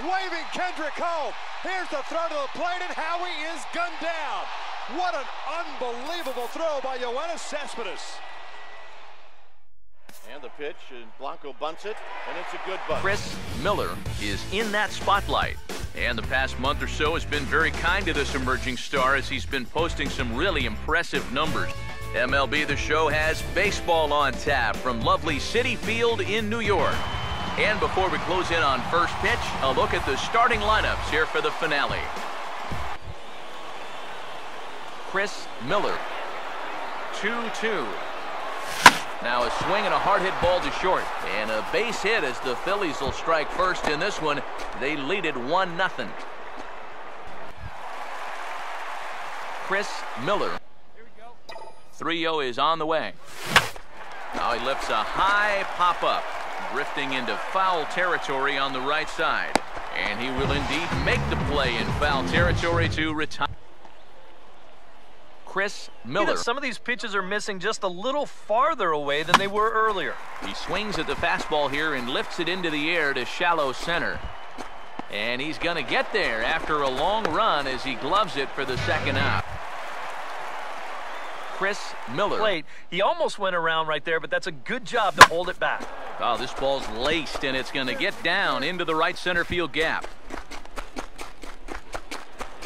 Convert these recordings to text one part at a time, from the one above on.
waving Kendrick home. Here's the throw to the plate, and Howie is gunned down. What an unbelievable throw by Yoenis Cespedes. And the pitch, and Blanco bunts it, and it's a good bunt. Chris Miller is in that spotlight. And the past month or so has been very kind to this emerging star as he's been posting some really impressive numbers. MLB The Show has baseball on tap from lovely Citi Field in New York. And before we close in on first pitch, a look at the starting lineups here for the finale. Chris Miller, 2-2. Now a swing and a hard hit ball to short. And a base hit as the Phillies will strike first in this one. They lead it 1-0. Chris Miller. 3-0 is on the way. Now he lifts a high pop-up, drifting into foul territory on the right side. And he will indeed make the play in foul territory to retire. Chris Miller. Some of these pitches are missing just a little farther away than they were earlier. He swings at the fastball here and lifts it into the air to shallow center. And he's going to get there after a long run as he gloves it for the second out. Chris Miller. Plate. He almost went around right there, but that's a good job to hold it back. Oh, this ball's laced, and it's going to get down into the right center field gap.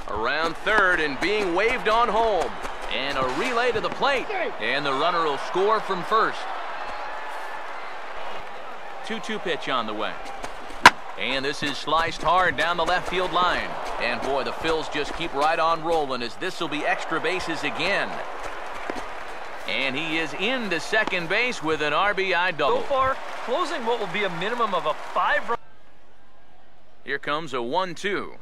Around third and being waved on home. And a relay to the plate. And the runner will score from first. 2-2 pitch on the way. And this is sliced hard down the left field line. And boy, the Phils just keep right on rolling as this will be extra bases again. And he is into second base with an RBI double. So far, closing what will be a minimum of a 5-run. Here comes a 1-2.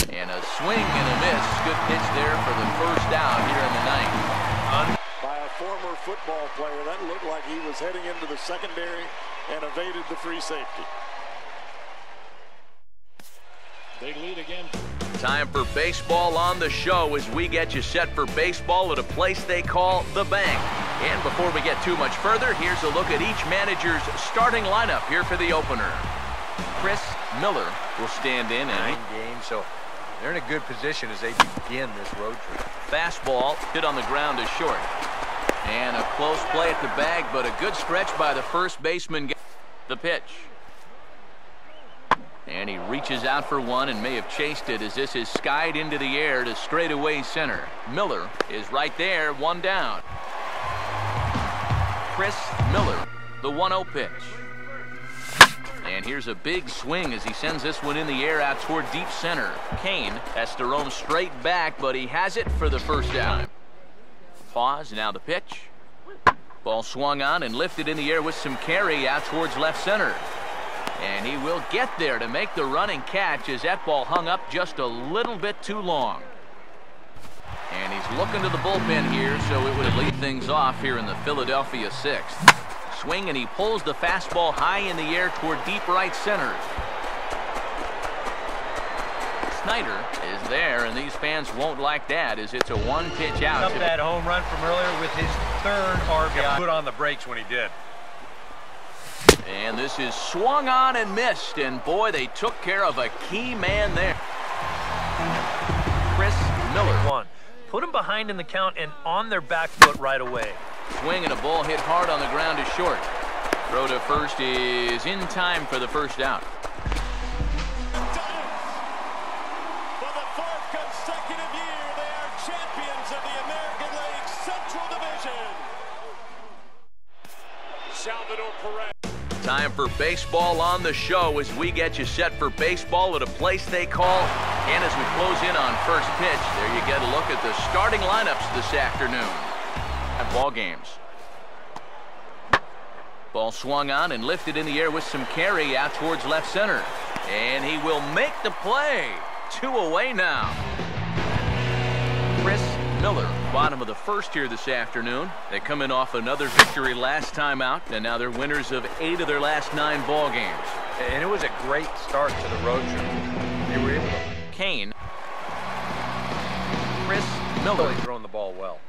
And a swing and a miss. Good pitch there for the first out here in the ninth. By a former football player, that looked like he was heading into the secondary and evaded the free safety. They lead again. Time for baseball on the show as we get you set for baseball at a place they call the Bank. And before we get too much further, here's a look at each manager's starting lineup here for the opener. Chris Miller will stand in and game, so they're in a good position as they begin this road trip. Fastball hit on the ground is short. And a close play at the bag, but a good stretch by the first baseman. The pitch. And he reaches out for one and may have chased it as this is skied into the air to straightaway center. Miller is right there, one down. Chris Miller, the 1-0 pitch. And here's a big swing as he sends this one in the air out toward deep center. Kane has to roam straight back, but he has it for the first out. Pause, now the pitch. Ball swung on and lifted in the air with some carry out towards left center. And he will get there to make the running catch as that ball hung up just a little bit too long. And he's looking to the bullpen here, so it would lead things off here in the Philadelphia 6th. Swing, and he pulls the fastball high in the air toward deep right center. Snyder is there, and these fans won't like that as it's a one-pitch out. Up that home run from earlier with his third RBI. Put on the brakes when he did. And this is swung on and missed, and boy, they took care of a key man there. Chris Miller. Put him behind in the count and on their back foot right away. Swing and a ball hit hard on the ground is short. Throw to first is in time for the first out. For the fourth consecutive year, they are champions of the American League Central Division. Salvador Perez. Time for baseball on the show as we get you set for baseball at a place they call. And as we close in on first pitch, there you get a look at the starting lineups this afternoon at ball games. Ball swung on and lifted in the air with some carry out towards left center. And he will make the play. 2 away now. Chris Miller, bottom of the first here this afternoon. They come in off another victory last time out, and now they're winners of 8 of their last 9 ball games. And it was a great start to the road trip. They were able to. Kane. Chris Miller. Throwing the ball well.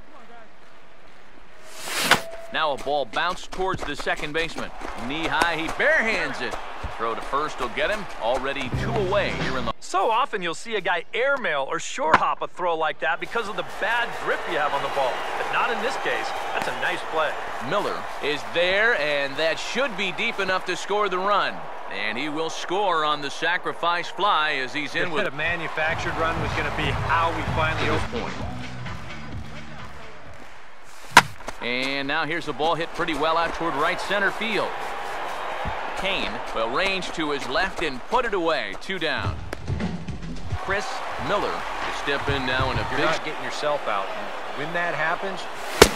Now a ball bounced towards the second baseman. Knee high, he barehands it. Throw to first will get him. Already 2 away here in the... So often you'll see a guy airmail or short hop a throw like that because of the bad grip you have on the ball. But not in this case. That's a nice play. Miller is there, and that should be deep enough to score the run. And he will score on the sacrifice fly as he's in with... A manufactured run was going to be how we finally open point. And now here's the ball hit pretty well out toward right center field. Kane will range to his left and put it away. 2 down. Chris Miller to step in now in a You're not getting yourself out. When that happens...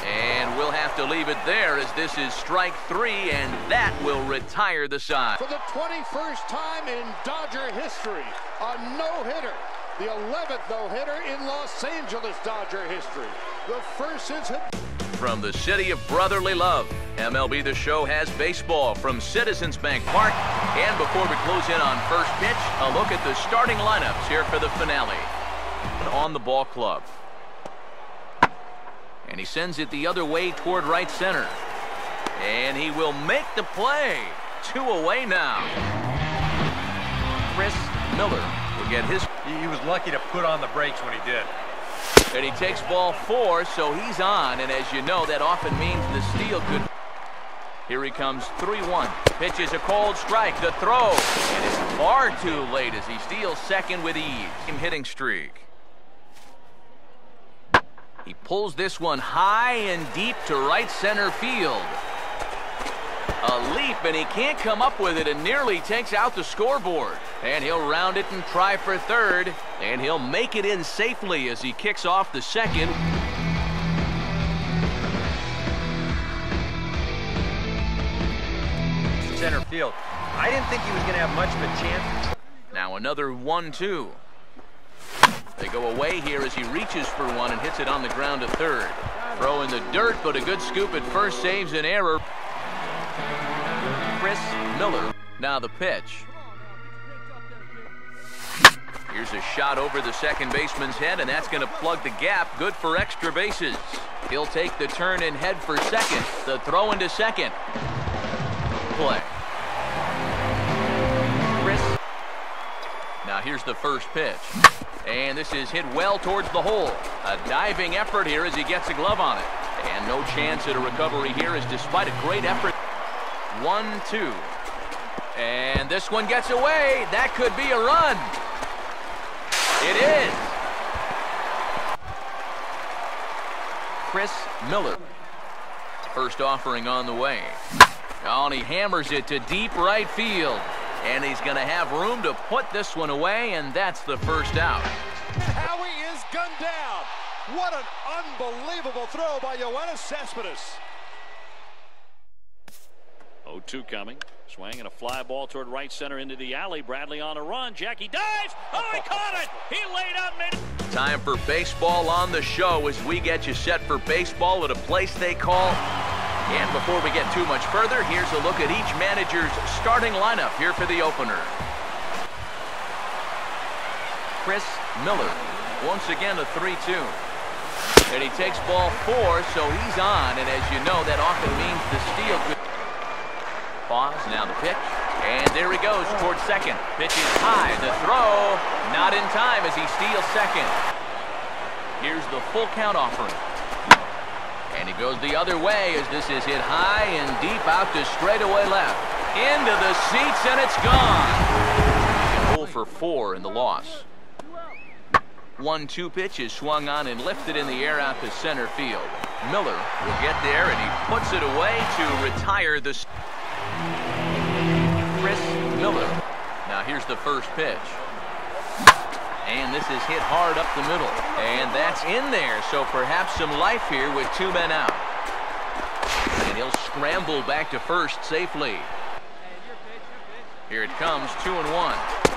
And we'll have to leave it there as this is strike 3, and that will retire the side. For the 21st time in Dodger history, a no-hitter. The 11th no-hitter in Los Angeles Dodger history. The first since... From the city of brotherly love, MLB The Show has baseball from Citizens Bank Park. And before we close in on first pitch, a look at the starting lineups here for the finale. On the ball club. And he sends it the other way toward right center. And he will make the play. 2 away now. Chris Miller will get his... He was lucky to put on the brakes when he did. And he takes ball 4, so he's on. And as you know, that often means the steal could... Here he comes, 3-1. Pitches a cold strike. The throw. And it's far too late as he steals second with ease. Hitting streak. He pulls this one high and deep to right center field. A leap, and he can't come up with it and nearly takes out the scoreboard. And he'll round it and try for third. And he'll make it in safely as he kicks off the second. Center field. I didn't think he was going to have much of a chance. Now another 1-2. They go away here as he reaches for one and hits it on the ground to third. Throw in the dirt, but a good scoop at first saves an error. Chris Miller. Now the pitch. Here's a shot over the second baseman's head, and that's going to plug the gap. Good for extra bases. He'll take the turn and head for second. The throw into second. Play. Chris. Now here's the first pitch. And this is hit well towards the hole. A diving effort here as he gets a glove on it. And no chance at a recovery here as despite a great effort. 1-2. And this one gets away. That could be a run. It is. Chris Miller. First offering on the way. Oh, and he hammers it to deep right field. And he's going to have room to put this one away, and that's the first out. Howie is gunned down. What an unbelievable throw by Yoenis Cespedes. 0-2 coming. Swing and a fly ball toward right center into the alley. Bradley on a run. Jackie dives. Oh, he caught it. He laid out and made it. Time for baseball on the show as we get you set for baseball at a place they call... And before we get too much further, here's a look at each manager's starting lineup here for the opener. Chris Miller, once again a 3-2. And he takes ball 4, so he's on, and as you know, that often means the steal. Pause, now the pitch, and there he goes towards second. Pitch is high, the throw, not in time as he steals second. Here's the full count offering. And he goes the other way as this is hit high and deep out to straightaway left. Into the seats, and it's gone. 0 for 4 in the loss. 1-2 pitch is swung on and lifted in the air out to center field. Miller will get there, and he puts it away to retire the... Chris Miller. Now here's the first pitch. And this is hit hard up the middle. And that's in there, so perhaps some life here with 2 men out. And he'll scramble back to first safely. Here it comes, 2-1.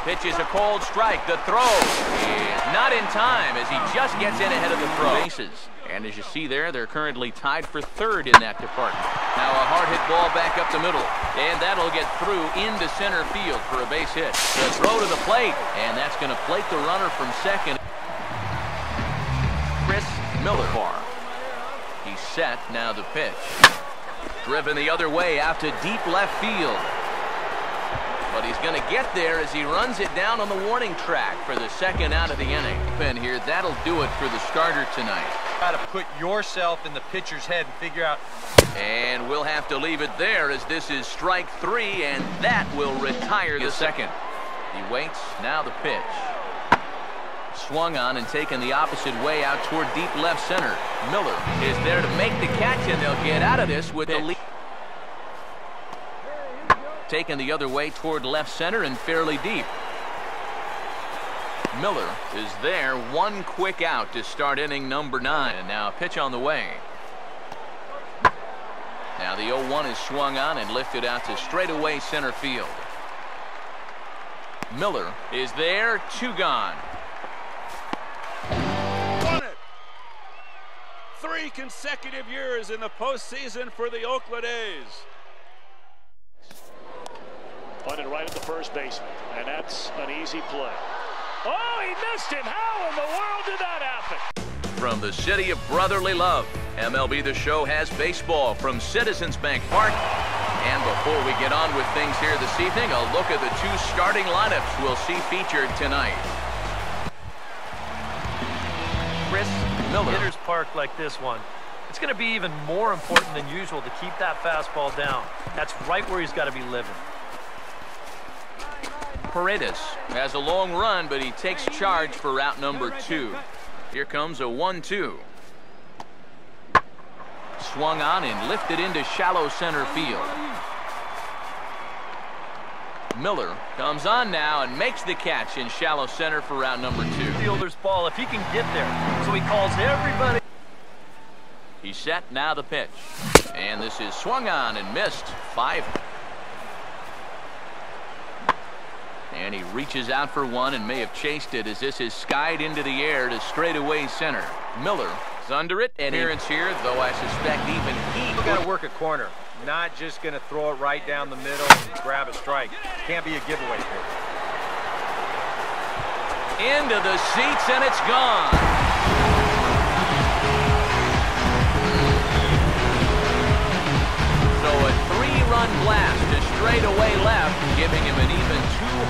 Pitch is a cold strike. The throw is not in time as he just gets in ahead of the throw. Bases. And as you see there, they're currently tied for third in that department. Now a hard hit ball back up the middle. And that'll get through into center field for a base hit. The throw to the plate. And that's going to plate the runner from second. Chris Miller. He's set. Now the pitch. Driven the other way out to deep left field. But He's going to get there as he runs it down on the warning track for the second out of the inning. And here, that'll do it for the starter tonight. Got to put yourself in the pitcher's head and figure out. And we'll have to leave it there as this is strike 3, and that will retire the second. He waits, now the pitch. Swung on and taken the opposite way out toward deep left center. Miller is there to make the catch, and they'll get out of this with the lead. Taken the other way toward left center and fairly deep. Miller is there, one quick out to start inning number 9. And now a pitch on the way. Now the 0-1 is swung on and lifted out to straightaway center field. Miller is there, 2 gone. Won it. 3 consecutive years in the postseason for the Oakland A's. Punted right at the first baseman, and that's an easy play. Oh, he missed him. How in the world did that happen? From the city of brotherly love, MLB The Show has baseball from Citizens Bank Park. And before we get on with things here this evening, a look at the 2 starting lineups we'll see featured tonight. Chris Miller. Hitters park like this one, it's going to be even more important than usual to keep that fastball down. That's right where he's got to be living. Paredes has a long run, but he takes charge for route number 2. Here comes a 1-2. Swung on and lifted into shallow center field. Miller comes on now and makes the catch in shallow center for route number 2. Fielder's ball if he can get there. So he calls everybody. He's set, now the pitch. And this is swung on and missed. 5. And he reaches out for one and may have chased it as this is skied into the air to straightaway center. Miller is under it. Appearance here, though I suspect even he You got to work a corner. Not just going to throw it right down the middle and grab a strike. Can't be a giveaway here. Into the seats, and it's gone. So a 3-run blast to straightaway left, giving him an even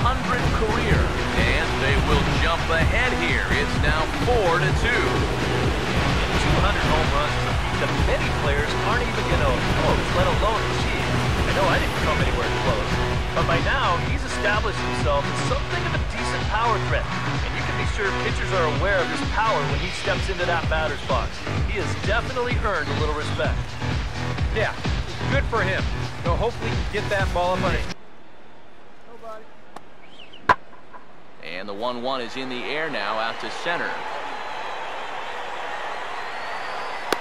200 career. And they will jump ahead here. It's now 4-2. 200 home runs is a feat that many players aren't even going to approach, let alone achieve. I know I didn't come anywhere close, but by now he's established himself as something of a decent power threat, and you can be sure pitchers are aware of his power when he steps into that batter's box. He has definitely earned a little respect. Yeah, good for him. So hopefully he can get that ball up on his. And the 1-1 is in the air now out to center.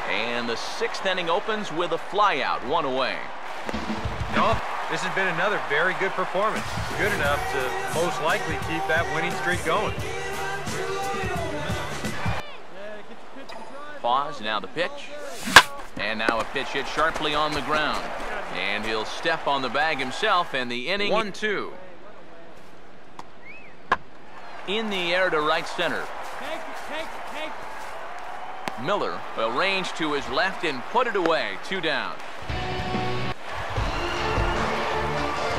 And the 6th inning opens with a flyout, 1 away. No, this has been another very good performance. Good enough to most likely keep that winning streak going. Pause, now the pitch. And now a pitch hit sharply on the ground. And he'll step on the bag himself, and the inning 1-2. In the air to right center. Miller will range to his left and put it away. 2 down.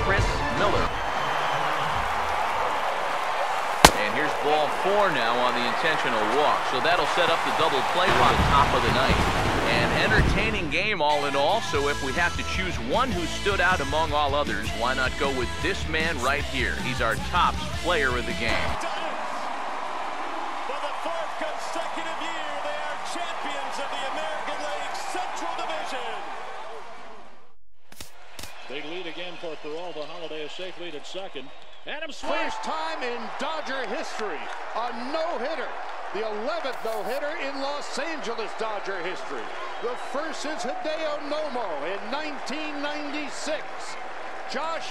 Chris Miller. And here's ball 4 now on the intentional walk. So that'll set up the double play for the top of the ninth. An entertaining game all in all. So if we have to choose one who stood out among all others, why not go with this man right here? He's our top player of the game. For the 4th consecutive year, they are champions of the American League Central Division. Big lead again for Peralta. Holiday a safe lead at second. Adam Swift. First time in Dodger history, a no-hitter. The 11th no-hitter in Los Angeles Dodger history. The first since Hideo Nomo in 1996. Josh